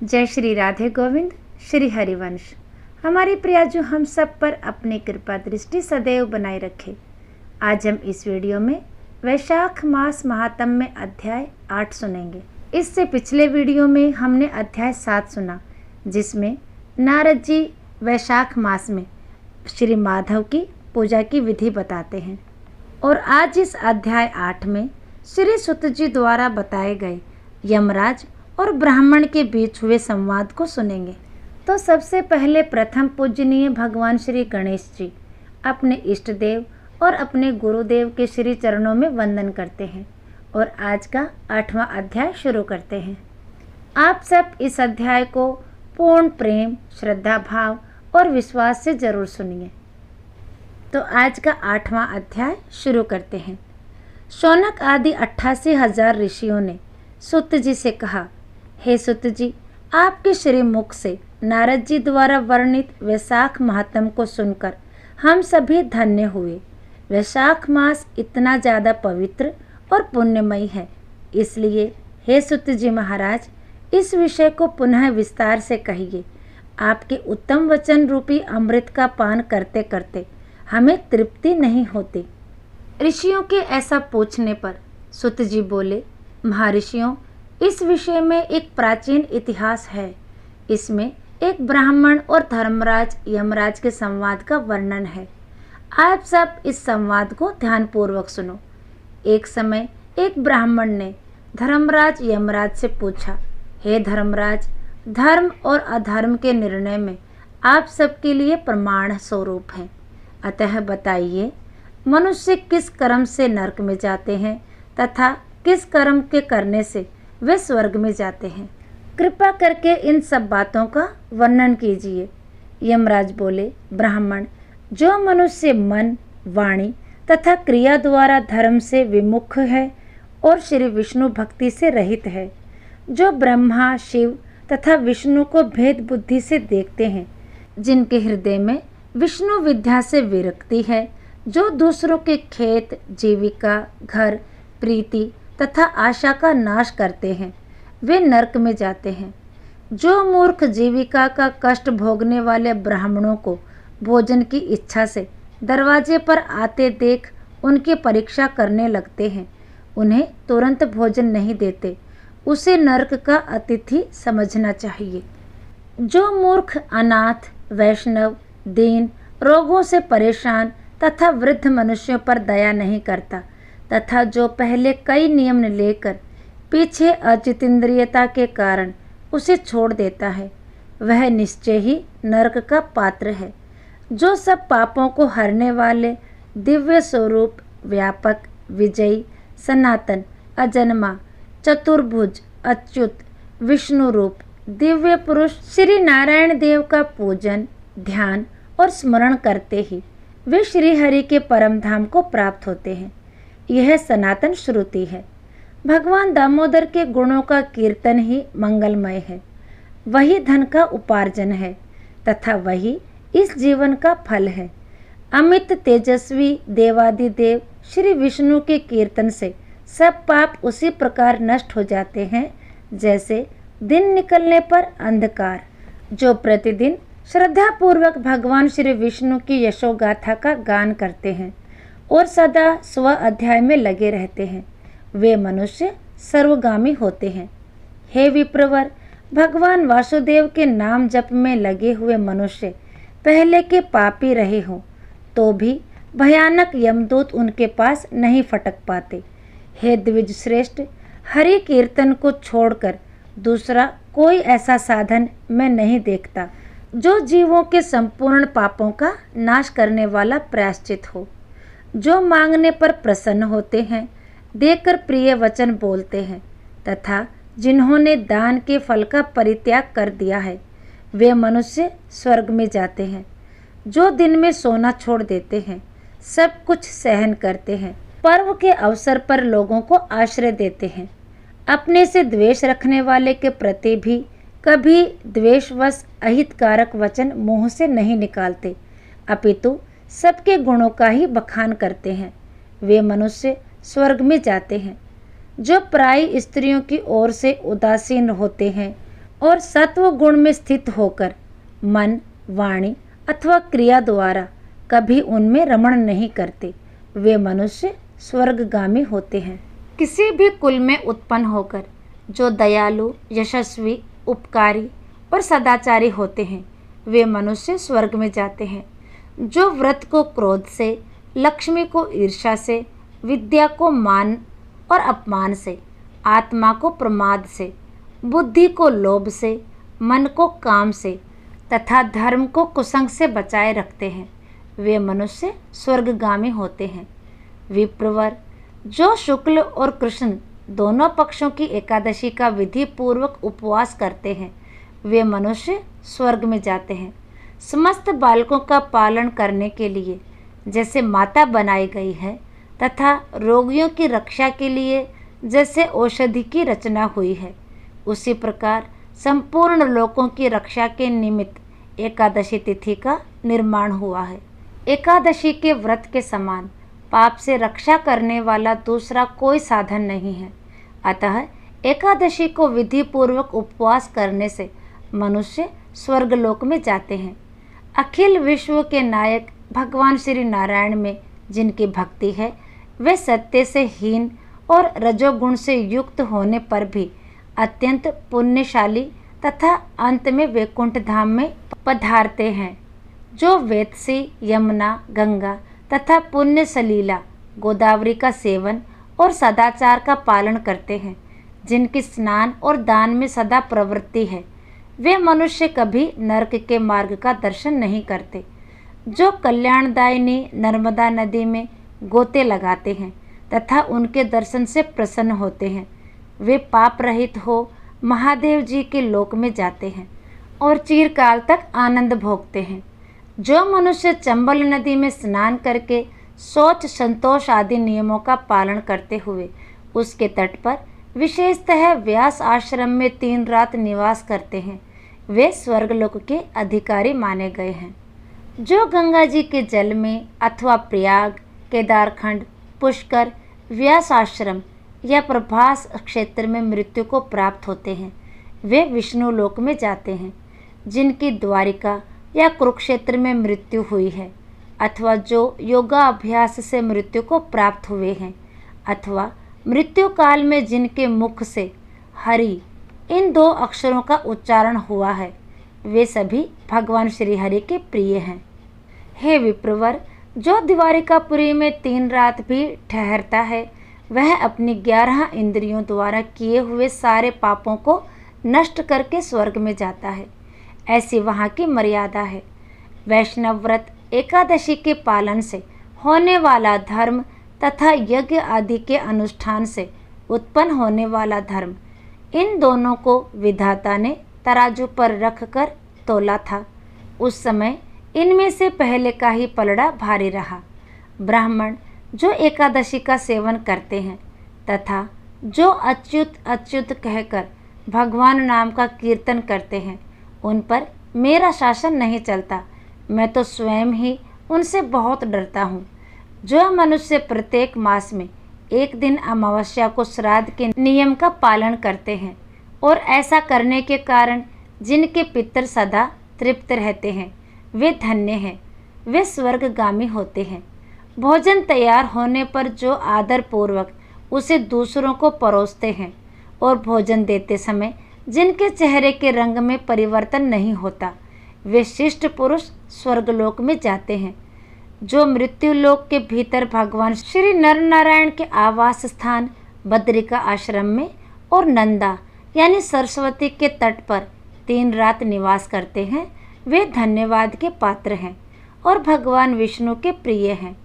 जय श्री राधे गोविंद, श्री हरिवंश। हमारी प्रियाजू हम सब पर अपनी कृपा दृष्टि सदैव बनाए रखे। आज हम इस वीडियो में वैशाख मास महात्म्य में अध्याय 8 सुनेंगे। इससे पिछले वीडियो में हमने अध्याय 7 सुना, जिसमें नारद जी वैशाख मास में श्री माधव की पूजा की विधि बताते हैं। और आज इस अध्याय 8 में श्री सुत जी द्वारा बताए गए यमराज और ब्राह्मण के बीच हुए संवाद को सुनेंगे। तो सबसे पहले प्रथम पूजनीय भगवान श्री गणेश जी अपने इष्ट देव और अपने गुरुदेव के श्री चरणों में वंदन करते हैं और आज का 8वां अध्याय शुरू करते हैं। आप सब इस अध्याय को पूर्ण प्रेम, श्रद्धा भाव और विश्वास से जरूर सुनिए। तो आज का 8वां अध्याय शुरू करते हैं। शौनक आदि 88,000 ऋषियों ने सुत जी से कहा, हे सुत जी, आपके श्री मुख से नारद जी द्वारा वर्णित वैशाख महात्म्य को सुनकर हम सभी धन्य हुए। वैशाख मास इतना ज़्यादा पवित्र और पुण्यमयी है, इसलिए हे सुत जी महाराज, इस विषय को पुनः विस्तार से कहिए। आपके उत्तम वचन रूपी अमृत का पान करते करते हमें तृप्ति नहीं होती। ऋषियों के ऐसा पूछने पर सुत जी बोले, महर्षियों, इस विषय में एक प्राचीन इतिहास है। इसमें एक ब्राह्मण और धर्मराज यमराज के संवाद का वर्णन है। आप सब इस संवाद को ध्यानपूर्वक सुनो। एक समय एक ब्राह्मण ने धर्मराज यमराज से पूछा, हे धर्मराज, धर्म और अधर्म के निर्णय में आप सबके लिए प्रमाण स्वरूप हैं। अतः बताइए, मनुष्य किस कर्म से नरक में जाते हैं तथा किस कर्म के करने से वे स्वर्ग में जाते हैं। कृपा करके इन सब बातों का वर्णन कीजिए। यमराज बोले, ब्राह्मण, जो मनुष्य मन, वाणी तथा क्रिया द्वारा धर्म से विमुख है और श्री विष्णु भक्ति से रहित है, जो ब्रह्मा, शिव तथा विष्णु को भेद बुद्धि से देखते हैं, जिनके हृदय में विष्णु विद्या से विरक्ति है, जो दूसरों के खेत, जीविका, घर, प्रीति तथा आशा का नाश करते हैं, वे नरक में जाते हैं। जो मूर्ख जीविका का कष्ट भोगने वाले ब्राह्मणों को भोजन की इच्छा से दरवाजे पर आते देख उनकी परीक्षा करने लगते हैं, उन्हें तुरंत भोजन नहीं देते, उसे नरक का अतिथि समझना चाहिए। जो मूर्ख अनाथ, वैष्णव, दीन, रोगों से परेशान तथा वृद्ध मनुष्यों पर दया नहीं करता तथा जो पहले कई नियम लेकर पीछे अचितेंद्रियता के कारण उसे छोड़ देता है, वह निश्चय ही नरक का पात्र है। जो सब पापों को हरने वाले दिव्य स्वरूप, व्यापक, विजयी, सनातन, अजन्मा, चतुर्भुज, अच्युत, विष्णु रूप दिव्य पुरुष श्री नारायण देव का पूजन, ध्यान और स्मरण करते ही वे श्री हरि के परम धाम को प्राप्त होते हैं, यह सनातन श्रुति है। भगवान दामोदर के गुणों का कीर्तन ही मंगलमय है, वही धन का उपार्जन है तथा वही इस जीवन का फल है। अमित तेजस्वी देवादिदेव श्री विष्णु के कीर्तन से सब पाप उसी प्रकार नष्ट हो जाते हैं जैसे दिन निकलने पर अंधकार। जो प्रतिदिन श्रद्धापूर्वक भगवान श्री विष्णु की यशोगाथा का गान करते हैं और सदा स्व अध्याय में लगे रहते हैं, वे मनुष्य सर्वगामी होते हैं। हे विप्रवर, भगवान वासुदेव के नाम जप में लगे हुए मनुष्य पहले के पापी रहे हों तो भी भयानक यमदूत उनके पास नहीं फटक पाते। हे द्विज श्रेष्ठ, हरि कीर्तन को छोड़कर दूसरा कोई ऐसा साधन मैं नहीं देखता जो जीवों के संपूर्ण पापों का नाश करने वाला प्रायश्चित हो। जो मांगने पर प्रसन्न होते हैं, देकर प्रिय वचन बोलते हैं तथा जिन्होंने दान के फल का परित्याग कर दिया है, वे मनुष्य स्वर्ग में जाते हैं। जो दिन में सोना छोड़ देते हैं, सब कुछ सहन करते हैं, पर्व के अवसर पर लोगों को आश्रय देते हैं, अपने से द्वेष रखने वाले के प्रति भी कभी द्वेषवश अहितकारक वचन मुंह से नहीं निकालते, अपितु सबके गुणों का ही बखान करते हैं, वे मनुष्य स्वर्ग में जाते हैं। जो प्राय स्त्रियों की ओर से उदासीन होते हैं, और सत्व गुण में स्थित होकर मन, वाणी अथवा क्रिया द्वारा कभी उनमें रमण नहीं करते, वे मनुष्य स्वर्गगामी होते हैं। किसी भी कुल में उत्पन्न होकर जो दयालु, यशस्वी, उपकारी और सदाचारी होते हैं, वे मनुष्य स्वर्ग में जाते हैं। जो व्रत को क्रोध से, लक्ष्मी को ईर्ष्या से, विद्या को मान और अपमान से, आत्मा को प्रमाद से, बुद्धि को लोभ से, मन को काम से तथा धर्म को कुसंग से बचाए रखते हैं, वे मनुष्य स्वर्गगामी होते हैं। विप्रवर, जो शुक्ल और कृष्ण दोनों पक्षों की एकादशी का विधि पूर्वक उपवास करते हैं, वे मनुष्य स्वर्ग में जाते हैं। समस्त बालकों का पालन करने के लिए जैसे माता बनाई गई है तथा रोगियों की रक्षा के लिए जैसे औषधि की रचना हुई है, उसी प्रकार संपूर्ण लोकों की रक्षा के निमित्त एकादशी तिथि का निर्माण हुआ है। एकादशी के व्रत के समान पाप से रक्षा करने वाला दूसरा कोई साधन नहीं है। अतः एकादशी को विधि पूर्वक उपवास करने से मनुष्य स्वर्गलोक में जाते हैं। अखिल विश्व के नायक भगवान श्री नारायण में जिनकी भक्ति है, वे सत्य से हीन और रजोगुण से युक्त होने पर भी अत्यंत पुण्यशाली तथा अंत में वैकुंठ धाम में पधारते हैं। जो वेदसी, यमुना, गंगा तथा पुण्य सलीला गोदावरी का सेवन और सदाचार का पालन करते हैं, जिनकी स्नान और दान में सदा प्रवृत्ति है, वे मनुष्य कभी नरक के मार्ग का दर्शन नहीं करते। जो कल्याणदायिनी नर्मदा नदी में गोते लगाते हैं तथा उनके दर्शन से प्रसन्न होते हैं, वे पाप रहित हो महादेव जी के लोक में जाते हैं और चिरकाल तक आनंद भोगते हैं। जो मनुष्य चंबल नदी में स्नान करके शौच, संतोष आदि नियमों का पालन करते हुए उसके तट पर विशेषतः व्यास आश्रम में 3 रात निवास करते हैं, वे स्वर्गलोक के अधिकारी माने गए हैं। जो गंगा जी के जल में अथवा प्रयाग, केदारखंड, पुष्कर, व्यास आश्रम या प्रभास क्षेत्र में मृत्यु को प्राप्त होते हैं, वे विष्णु लोक में जाते हैं। जिनकी द्वारिका या कुरुक्षेत्र में मृत्यु हुई है, अथवा जो योगाभ्यास से मृत्यु को प्राप्त हुए हैं, अथवा मृत्यु काल में जिनके मुख से हरि इन 2 अक्षरों का उच्चारण हुआ है, वे सभी भगवान श्री हरि के प्रिय हैं। हे विप्रवर, जो द्वारिकापुरी में 3 रात भी ठहरता है, वह अपनी 11 इंद्रियों द्वारा किए हुए सारे पापों को नष्ट करके स्वर्ग में जाता है। ऐसी वहाँ की मर्यादा है। वैष्णव व्रत एकादशी के पालन से होने वाला धर्म तथा यज्ञ आदि के अनुष्ठान से उत्पन्न होने वाला धर्म, इन दोनों को विधाता ने तराजू पर रखकर तोला था। उस समय इनमें से पहले का ही पलड़ा भारी रहा। ब्राह्मण जो एकादशी का सेवन करते हैं तथा जो अच्युत अच्युत कहकर भगवान नाम का कीर्तन करते हैं, उन पर मेरा शासन नहीं चलता। मैं तो स्वयं ही उनसे बहुत डरता हूँ। जो मनुष्य प्रत्येक मास में 1 दिन अमावस्या को श्राद्ध के नियम का पालन करते हैं और ऐसा करने के कारण जिनके पितर सदा तृप्त रहते हैं, वे धन्य हैं, वे स्वर्गगामी होते हैं। भोजन तैयार होने पर जो आदर पूर्वक उसे दूसरों को परोसते हैं और भोजन देते समय जिनके चेहरे के रंग में परिवर्तन नहीं होता, वे शिष्ट पुरुष स्वर्गलोक में जाते हैं। जो मृत्युलोक के भीतर भगवान श्री नर नारायण के आवास स्थान बद्रिका आश्रम में और नंदा यानी सरस्वती के तट पर 3 रात निवास करते हैं, वे धन्यवाद के पात्र हैं और भगवान विष्णु के प्रिय हैं।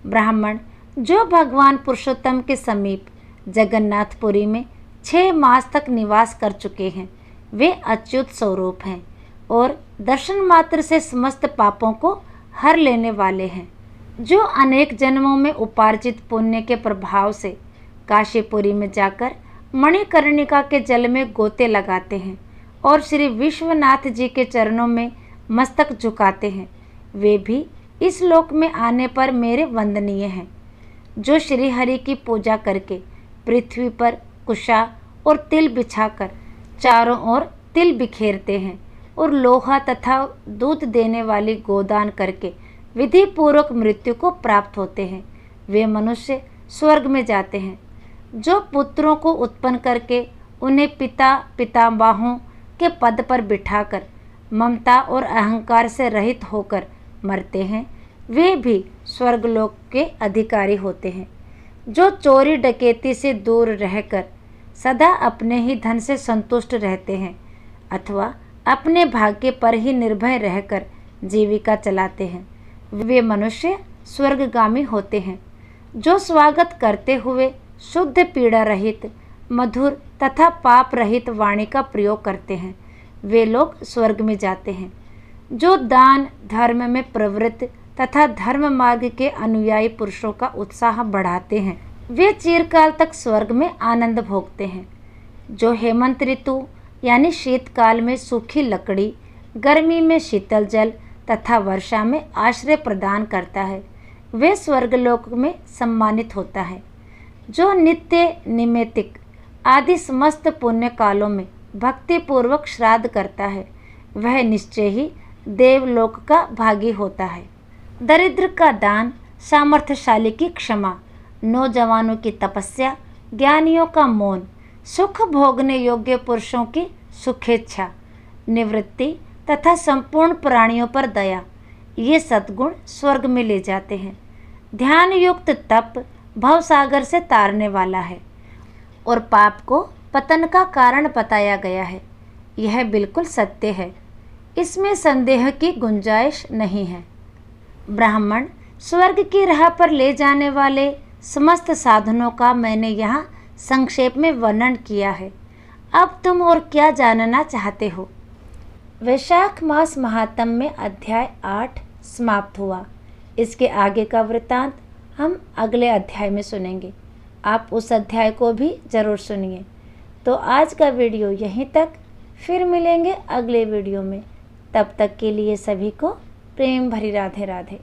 ब्राह्मण जो भगवान पुरुषोत्तम के समीप जगन्नाथपुरी में 6 मास तक निवास कर चुके हैं, वे अच्युत स्वरूप हैं और दर्शन मात्र से समस्त पापों को हर लेने वाले हैं। जो अनेक जन्मों में उपार्जित पुण्य के प्रभाव से काशीपुरी में जाकर मणिकर्णिका के जल में गोते लगाते हैं और श्री विश्वनाथ जी के चरणों में मस्तक झुकाते हैं, वे भी इस लोक में आने पर मेरे वंदनीय हैं। जो श्री हरि की पूजा करके पृथ्वी पर कुशा और तिल बिछाकर चारों ओर तिल बिखेरते हैं और लोहा तथा दूध देने वाली गोदान करके विधि पूर्वक मृत्यु को प्राप्त होते हैं, वे मनुष्य स्वर्ग में जाते हैं। जो पुत्रों को उत्पन्न करके उन्हें पिता पितामहों के पद पर बिठाकर ममता और अहंकार से रहित होकर मरते हैं, वे भी स्वर्गलोक के अधिकारी होते हैं। जो चोरी डकैती से दूर रहकर सदा अपने ही धन से संतुष्ट रहते हैं अथवा अपने भाग्य पर ही निर्भय रहकर जीविका चलाते हैं, वे मनुष्य स्वर्गगामी होते हैं। जो स्वागत करते हुए शुद्ध पीड़ा रहित मधुर तथा पाप रहित वाणी का प्रयोग करते हैं, वे लोग स्वर्ग में जाते हैं। जो दान धर्म में प्रवृत्त तथा धर्म मार्ग के अनुयायी पुरुषों का उत्साह बढ़ाते हैं, वे चिरकाल तक स्वर्ग में आनंद भोगते हैं। जो हेमंत ऋतु यानी शीतकाल में सूखी लकड़ी, गर्मी में शीतल जल तथा वर्षा में आश्रय प्रदान करता है, वे स्वर्गलोक में सम्मानित होता है। जो नित्य निमित्तिक आदि समस्त पुण्य कालों में भक्ति पूर्वक श्राद्ध करता है, वह निश्चय ही देवलोक का भागी होता है। दरिद्र का दान, सामर्थ्यशाली की क्षमा, नौजवानों की तपस्या, ज्ञानियों का मौन, सुख भोगने योग्य पुरुषों की सुखेच्छा, निवृत्ति तथा संपूर्ण प्राणियों पर दया, ये सद्गुण स्वर्ग में ले जाते हैं। ध्यान युक्त तप भवसागर से तारने वाला है और पाप को पतन का कारण बताया गया है। यह बिल्कुल सत्य है, इसमें संदेह की गुंजाइश नहीं है। ब्राह्मण स्वर्ग की राह पर ले जाने वाले समस्त साधनों का मैंने यहाँ संक्षेप में वर्णन किया है। अब तुम और क्या जानना चाहते हो? वैशाख मास महात्म्य में अध्याय 8 समाप्त हुआ। इसके आगे का वृत्तांत हम अगले अध्याय में सुनेंगे। आप उस अध्याय को भी जरूर सुनिए। तो आज का वीडियो यहीं तक, फिर मिलेंगे अगले वीडियो में। तब तक के लिए सभी को प्रेम भरी राधे राधे।